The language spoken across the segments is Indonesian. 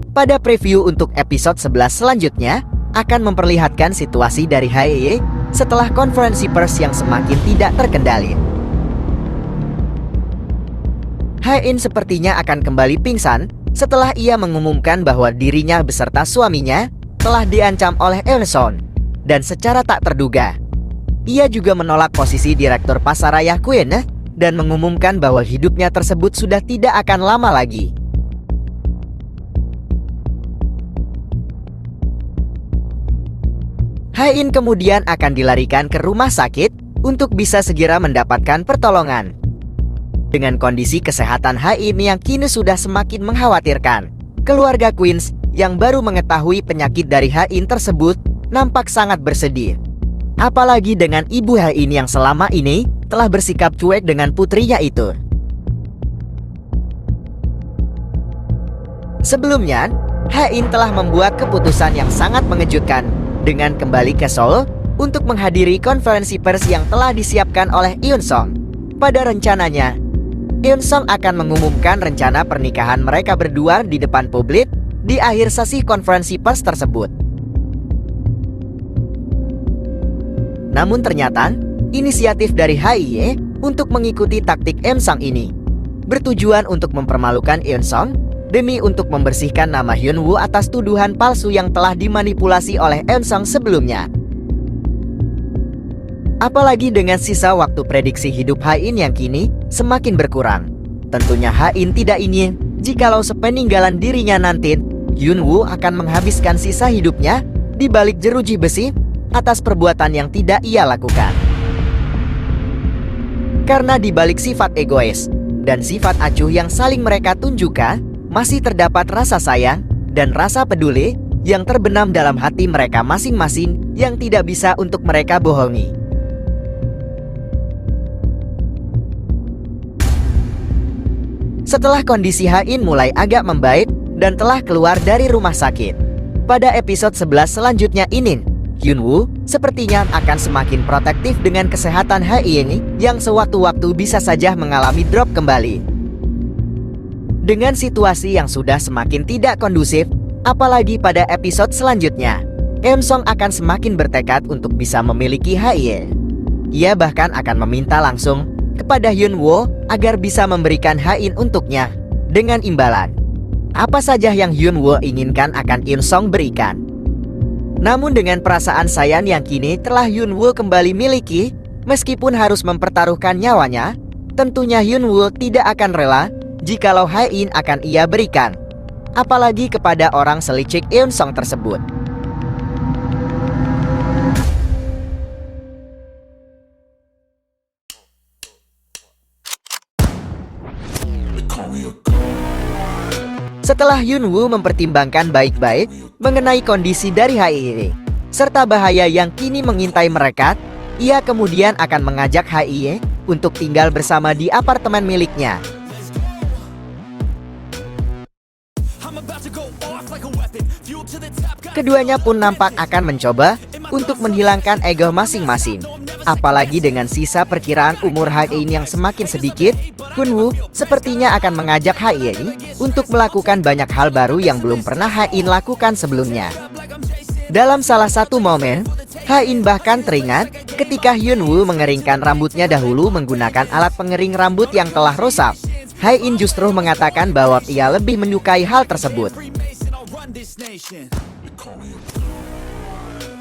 Pada preview untuk episode 11 selanjutnya, akan memperlihatkan situasi dari HIE setelah konferensi pers yang semakin tidak terkendali. Hae-in sepertinya akan kembali pingsan setelah ia mengumumkan bahwa dirinya beserta suaminya telah diancam oleh Eunson. Dan secara tak terduga, ia juga menolak posisi direktur pasaraya Queen dan mengumumkan bahwa hidupnya tersebut sudah tidak akan lama lagi. Hae-in kemudian akan dilarikan ke rumah sakit untuk bisa segera mendapatkan pertolongan. Dengan kondisi kesehatan Hae-in yang kini sudah semakin mengkhawatirkan, keluarga Queens yang baru mengetahui penyakit dari Hae-in tersebut nampak sangat bersedih. Apalagi dengan ibu Hae-in yang selama ini telah bersikap cuek dengan putrinya itu. Sebelumnya, Hae-in telah membuat keputusan yang sangat mengejutkan dengan kembali ke Seoul untuk menghadiri konferensi pers yang telah disiapkan oleh Eun-sung. Pada rencananya, Eun-sung akan mengumumkan rencana pernikahan mereka berdua di depan publik di akhir sesi konferensi pers tersebut. Namun ternyata, inisiatif dari HIE untuk mengikuti taktik Eun-sung ini bertujuan untuk mempermalukan Eun-sung demi untuk membersihkan nama Hyun-woo atas tuduhan palsu yang telah dimanipulasi oleh Eun-sung sebelumnya. Apalagi dengan sisa waktu prediksi hidup Hae-in yang kini semakin berkurang. Tentunya Hae-in tidak ingin jikalau sepeninggalan dirinya nanti, Hyun-woo akan menghabiskan sisa hidupnya di balik jeruji besi atas perbuatan yang tidak ia lakukan. Karena di balik sifat egois dan sifat acuh yang saling mereka tunjukkan, masih terdapat rasa sayang dan rasa peduli yang terbenam dalam hati mereka masing-masing yang tidak bisa untuk mereka bohongi. Setelah kondisi Hae-in mulai agak membaik dan telah keluar dari rumah sakit, pada episode 11 selanjutnya ini, Hyun-woo sepertinya akan semakin protektif dengan kesehatan Hae-in yang sewaktu-waktu bisa saja mengalami drop kembali. Dengan situasi yang sudah semakin tidak kondusif, apalagi pada episode selanjutnya, Eun-sung akan semakin bertekad untuk bisa memiliki Hae. Ia bahkan akan meminta langsung kepada Hyun-woo agar bisa memberikan Hae-in untuknya dengan imbalan. Apa saja yang Hyun-woo inginkan akan Eun-sung berikan. Namun dengan perasaan sayang yang kini telah Hyun-woo kembali miliki, meskipun harus mempertaruhkan nyawanya, tentunya Hyun-woo tidak akan rela jikalau Hae-in akan ia berikan, apalagi kepada orang selicik Eun-sung tersebut. Setelah Hyun-woo mempertimbangkan baik-baik mengenai kondisi dari HIE serta bahaya yang kini mengintai mereka, ia kemudian akan mengajak HIE untuk tinggal bersama di apartemen miliknya. Keduanya pun nampak akan mencoba untuk menghilangkan ego masing-masing. Apalagi dengan sisa perkiraan umur Hae-in yang semakin sedikit, Hyun-woo sepertinya akan mengajak Hae-in untuk melakukan banyak hal baru yang belum pernah Hae-in lakukan sebelumnya. Dalam salah satu momen, Hae-in bahkan teringat ketika Hyun-woo mengeringkan rambutnya dahulu menggunakan alat pengering rambut yang telah rusak. Hae-in justru mengatakan bahwa ia lebih menyukai hal tersebut.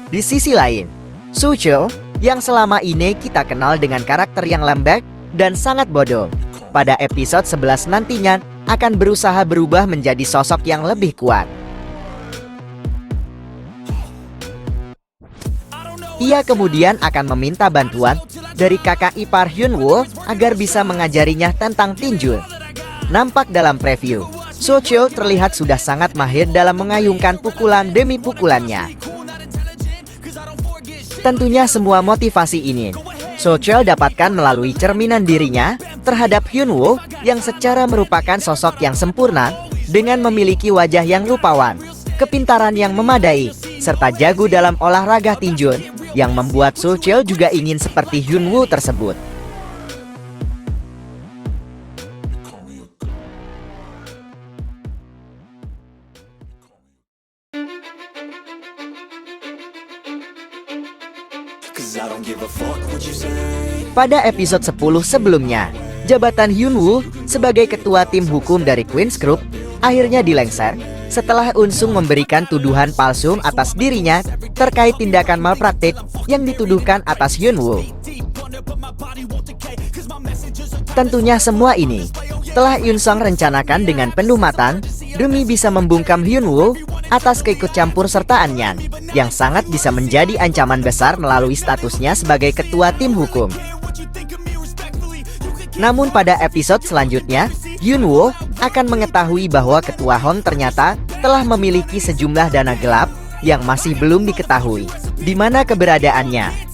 Di sisi lain, Soo-chul yang selama ini kita kenal dengan karakter yang lembek dan sangat bodoh, pada episode 11 nantinya akan berusaha berubah menjadi sosok yang lebih kuat. Ia kemudian akan meminta bantuan dari kakak ipar Hyun-woo agar bisa mengajarinya tentang tinju. Nampak dalam preview, Soo-chul terlihat sudah sangat mahir dalam mengayunkan pukulan demi pukulannya. Tentunya semua motivasi ini Soo-chul dapatkan melalui cerminan dirinya terhadap Hyun-woo yang secara merupakan sosok yang sempurna dengan memiliki wajah yang rupawan, kepintaran yang memadai, serta jago dalam olahraga tinju yang membuat Soo-chul juga ingin seperti Hyun-woo tersebut. Pada episode 10 sebelumnya, jabatan Hyunwoo sebagai ketua tim hukum dari Queen's Group akhirnya dilengser setelah Unsung memberikan tuduhan palsu atas dirinya terkait tindakan malpraktik yang dituduhkan atas Hyunwoo. Tentunya semua ini telah Unsung rencanakan dengan penuh matang demi bisa membungkam Hyunwoo atas keikutcampur sertaannya yang sangat bisa menjadi ancaman besar melalui statusnya sebagai ketua tim hukum. Namun pada episode selanjutnya, Hyunwoo akan mengetahui bahwa ketua Hong ternyata telah memiliki sejumlah dana gelap yang masih belum diketahui di mana keberadaannya.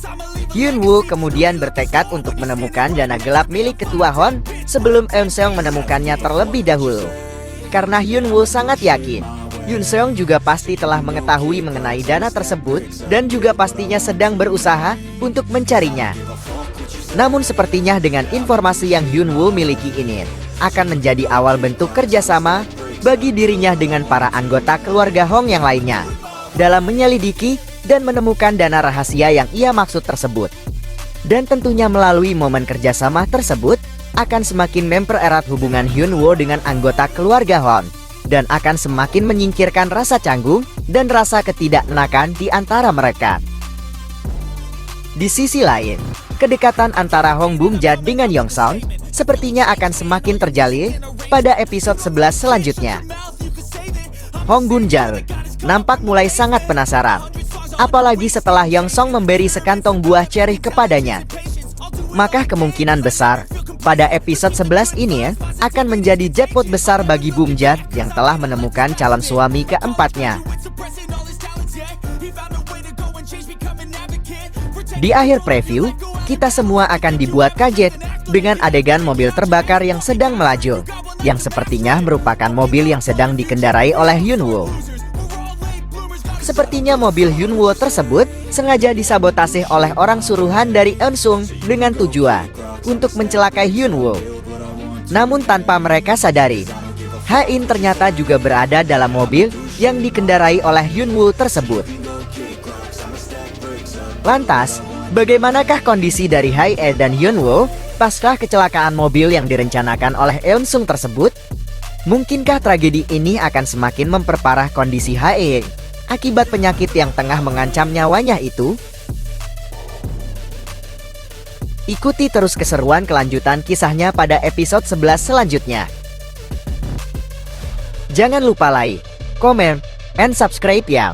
Hyunwoo kemudian bertekad untuk menemukan dana gelap milik ketua Hong sebelum Eunseong menemukannya terlebih dahulu. Karena Hyunwoo sangat yakin, Eunseong juga pasti telah mengetahui mengenai dana tersebut dan juga pastinya sedang berusaha untuk mencarinya. Namun sepertinya dengan informasi yang Hyunwoo miliki ini akan menjadi awal bentuk kerjasama bagi dirinya dengan para anggota keluarga Hong yang lainnya dalam menyelidiki dan menemukan dana rahasia yang ia maksud tersebut. Dan tentunya melalui momen kerjasama tersebut akan semakin mempererat hubungan Hyunwoo dengan anggota keluarga Hong dan akan semakin menyingkirkan rasa canggung dan rasa ketidakenakan di antara mereka. Di sisi lain, kedekatan antara Hong Bum-ja dengan Yong-sung sepertinya akan semakin terjalin pada episode 11 selanjutnya. Hong Bum-ja nampak mulai sangat penasaran, apalagi setelah Yong-sung memberi sekantong buah cherry kepadanya. Maka kemungkinan besar pada episode 11 ini akan menjadi jackpot besar bagi Bum-ja yang telah menemukan calon suami keempatnya. Di akhir preview, kita semua akan dibuat kaget dengan adegan mobil terbakar yang sedang melaju, yang sepertinya merupakan mobil yang sedang dikendarai oleh Hyunwoo. Sepertinya mobil Hyunwoo tersebut sengaja disabotase oleh orang suruhan dari Eunseong dengan tujuan untuk mencelakai Hyunwoo. Namun tanpa mereka sadari, Ha-in ternyata juga berada dalam mobil yang dikendarai oleh Hyunwoo tersebut. Lantas, bagaimanakah kondisi dari Ha-in dan Hyunwoo pasca kecelakaan mobil yang direncanakan oleh Eunseong tersebut? Mungkinkah tragedi ini akan semakin memperparah kondisi Ha-in akibat penyakit yang tengah mengancam nyawanya itu? Ikuti terus keseruan kelanjutan kisahnya pada episode 11 selanjutnya. Jangan lupa like, comment, and subscribe ya.